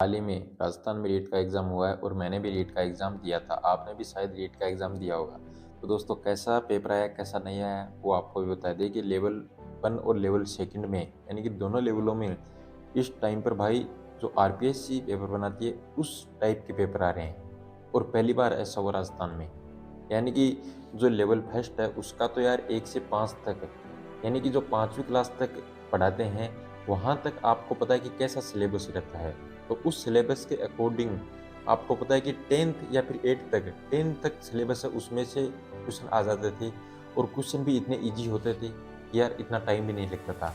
हाल ही में राजस्थान में रीट का एग्ज़ाम हुआ है और मैंने भी रीट का एग्ज़ाम दिया था। आपने भी शायद रीट का एग्ज़ाम दिया होगा। तो दोस्तों कैसा पेपर आया, कैसा नहीं आया, वो आपको भी बता दें कि लेवल 1 और लेवल सेकंड में यानी कि दोनों लेवलों में इस टाइम पर भाई जो आरपीएससी पेपर बनाती है, उस टाइप के पेपर आ रहे हैं और पहली बार ऐसा हुआ राजस्थान में। यानी कि जो लेवल फर्स्ट है उसका तो यार 1 से 5 तक यानी कि जो 5वीं क्लास तक पढ़ाते हैं, वहाँ तक आपको पता है कि कैसा सिलेबस रहता है। तो उस सिलेबस के अकॉर्डिंग आपको पता है कि 10th या फिर 8th तक 10th तक सिलेबस है, उसमें से क्वेश्चन आ जाते थे और क्वेश्चन भी इतने ईज़ी होते थे कि यार इतना टाइम भी नहीं लगता था।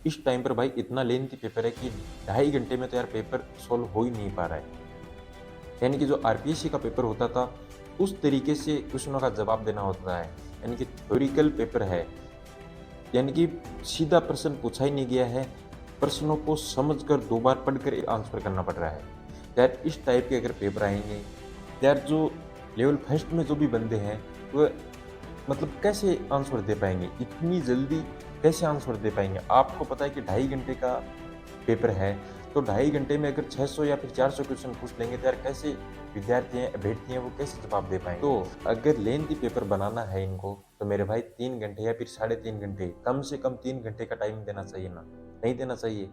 इस टाइम पर भाई इतना लेंथी पेपर है कि ढाई घंटे में तो यार पेपर सॉल्व हो ही नहीं पा रहा है। यानी कि जो आरपीएससी का पेपर होता था, उस तरीके से क्वेश्चनों का जवाब देना होता है। यानी कि थ्योरिकल पेपर है, यानी कि सीधा प्रश्न पूछा ही नहीं गया है, प्रश्नों को समझकर 2 बार पढ़कर आंसर करना पड़ रहा है। यार इस टाइप के अगर पेपर आएँगे, यार जो लेवल फर्स्ट में जो भी बंदे हैं, वो मतलब कैसे आंसर दे पाएँगे? इतनी जल्दी कैसे आंसर दे पाएँगे? आपको पता है कि ढाई घंटे का पेपर है, तो ढाई घंटे में अगर 600 या फिर 400 क्वेश्चन पूछ लेंगे, तो यार कैसे विद्यार्थी हैं, अभ्यर्थी हैं, वो कैसे जवाब दे पाएँगे? तो अगर लेंथी पेपर बनाना है इनको, तो मेरे भाई 3 घंटे या फिर साढ़े 3 घंटे, कम से कम 3 घंटे का टाइम देना चाहिए ना? नहीं देना चाहिए?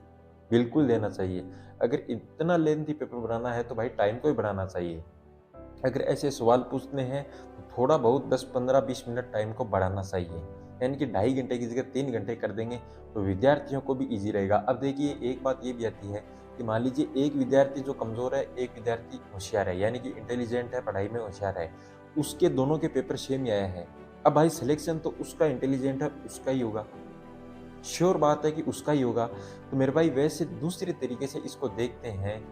बिल्कुल देना चाहिए। अगर इतना लेंथी पेपर बनाना है, तो भाई टाइम को ही बढ़ाना चाहिए। अगर ऐसे सवाल पूछने हैं तो थोड़ा बहुत 10, 15, 20 मिनट टाइम को बढ़ाना चाहिए। यानी कि ढाई घंटे की जगह 3 घंटे कर देंगे तो विद्यार्थियों को भी ईज़ी रहेगा। अब देखिए एक बात ये भी आती है कि मान लीजिए एक विद्यार्थी जो कमज़ोर है, एक विद्यार्थी होशियार है, यानी कि इंटेलिजेंट है, पढ़ाई में होशियार है। उसके दोनों के पेपर सेम ही आया है। अब भाई सिलेक्शन तो उसका इंटेलिजेंट है, उसका ही होगा। श्योर बात है कि उसका ही होगा। तो मेरे भाई वैसे दूसरे तरीके से इसको देखते हैं,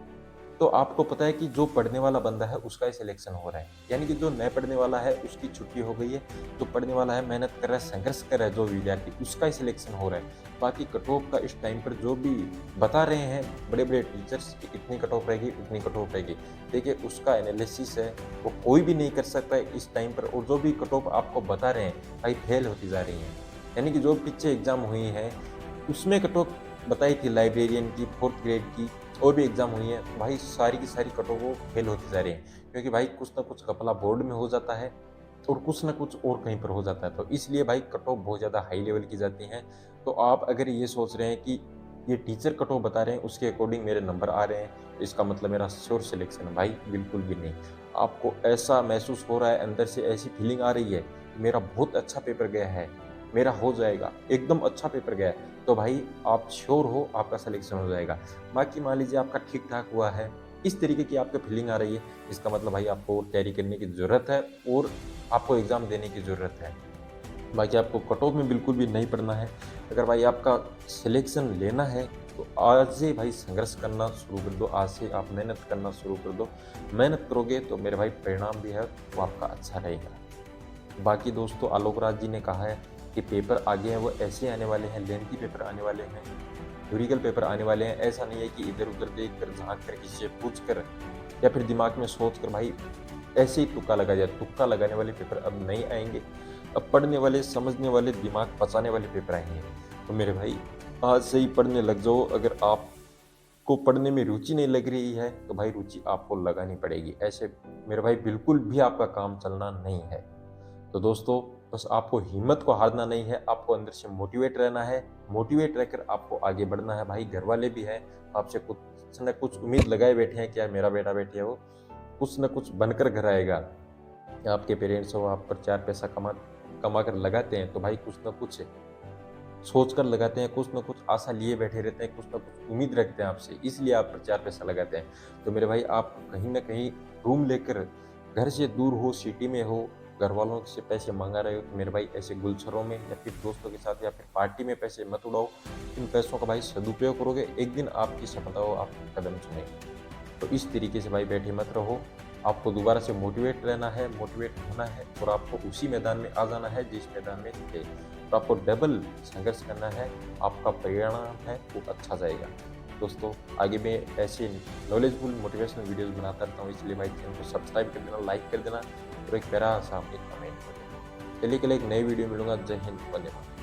तो आपको पता है कि जो पढ़ने वाला बंदा है उसका ही सिलेक्शन हो रहा है। यानी कि जो नहीं पढ़ने वाला है उसकी छुट्टी हो गई है, जो पढ़ने वाला है, मेहनत कर रहा है, संघर्ष कर रहा है जो विद्यार्थी, उसका ही सिलेक्शन हो रहा है। बाकी कट ऑफ का इस टाइम पर जो भी बता रहे हैं बड़े-बड़े टीचर्स कि इतनी कट ऑफ रहेगी, उतनी कट ऑफ रहेगी। देखिए उसका एनालिसिस है, वो कोई भी नहीं कर सकता है इस टाइम पर, और जो भी कट ऑफ आपको बता रहे हैं, भाई फेल होती जा रही हैं। यानी कि जो पीछे एग्ज़ाम हुई है, उसमें कट ऑफ बताई थी लाइब्रेरियन की, 4th ग्रेड की, और भी एग्ज़ाम हुई है, भाई सारी की सारी कट ऑफ वो फेल होती जा रही हैं। क्योंकि भाई कुछ ना कुछ घपला बोर्ड में हो जाता है और कुछ ना कुछ और कहीं पर हो जाता है। तो इसलिए भाई कट ऑफ बहुत ज़्यादा हाई लेवल की जाती हैं। तो आप अगर ये सोच रहे हैं कि ये टीचर कट ऑफ बता रहे हैं, उसके अकॉर्डिंग मेरे नंबर आ रहे हैं, तो इसका मतलब मेरा श्योर सिलेक्शन है, भाई बिल्कुल भी नहीं। आपको ऐसा महसूस हो रहा है, अंदर से ऐसी फीलिंग आ रही है कि मेरा बहुत अच्छा पेपर गया है, मेरा हो जाएगा, एकदम अच्छा पेपर गया है, तो भाई आप श्योर हो आपका सिलेक्शन हो जाएगा। बाकी मान लीजिए आपका ठीक-ठाक हुआ है, इस तरीके की आपको फीलिंग आ रही है, इसका मतलब भाई आपको और तैयारी करने की ज़रूरत है और आपको एग्ज़ाम देने की ज़रूरत है। बाकी आपको कट ऑफ में बिल्कुल भी नहीं पड़ना है। अगर भाई आपका सिलेक्शन लेना है, तो आज से भाई संघर्ष करना शुरू कर दो, आज से आप मेहनत करना शुरू कर दो। मेहनत करोगे तो मेरे भाई परिणाम भी है वो आपका अच्छा रहेगा। बाकी दोस्तों आलोक राज जी ने कहा है कि पेपर आगे हैं वो ऐसे आने वाले हैं, लेंथी पेपर आने वाले हैं, थ्योरिकल पेपर आने वाले हैं। ऐसा नहीं है कि इधर-उधर देख कर, झाँक कर, किसी से पूछ कर या फिर दिमाग में सोच कर भाई ऐसे ही तुक्का लगा जाए। तुक्का लगाने वाले पेपर अब नहीं आएँगे। अब पढ़ने वाले, समझने वाले, दिमाग पचाने वाले पेपर आएँगे। तो मेरे भाई आज से ही पढ़ने लग जाओ। अगर आपको पढ़ने में रुचि नहीं लग रही है, तो भाई रुचि आपको लगानी पड़ेगी। ऐसे मेरे भाई बिल्कुल भी आपका काम चलना नहीं है। तो दोस्तों बस आपको हिम्मत को हारना नहीं है, आपको अंदर से मोटिवेट रहना है, मोटिवेट रहकर आपको आगे बढ़ना है। भाई घरवाले भी हैं, आपसे कुछ न कुछ उम्मीद लगाए बैठे हैं कि यार मेरा बेटा-बेटी है वो कुछ न कुछ बनकर घर आएगा। आपके पेरेंट्स हो, आप पर 4 पैसा कमा कर लगाते हैं, तो भाई कुछ न कुछ सोच कर लगाते हैं, कुछ न कुछ आशा लिए बैठे रहते हैं, कुछ न कुछ उम्मीद रखते हैं आपसे, इसलिए आप पर 4 पैसा लगाते हैं। तो मेरे भाई आप कहीं न कहीं रूम लेकर घर से दूर हो, सिटी में हो, घरवालों से पैसे मँगा रहे हो, तो मेरे भाई ऐसे गुलछरों में या फिर दोस्तों के साथ या फिर पार्टी में पैसे मत उड़ाओ। इन पैसों का भाई सदुपयोग करोगे, एक दिन आपकी सफलता आपके कदम चूमेगी। तो इस तरीके से भाई बैठे मत रहो, आपको दोबारा से मोटिवेट रहना है, मोटिवेट होना है और आपको उसी मैदान में आ जाना है जिस मैदान में थे। तो आपको डबल संघर्ष करना है, आपका परिणाम है वो अच्छा जाएगा। दोस्तों आगे मैं ऐसे नॉलेजफुल मोटिवेशनल वीडियोज़ बनाता रहता हूँ, इसलिए भाई चैनल को सब्सक्राइब कर देना, लाइक कर देना और एक प्यारा सा एक कमेंट कर देना। चलिए कल एक नई वीडियो मिलूँगा। जय हिंद, वंदे मातरम।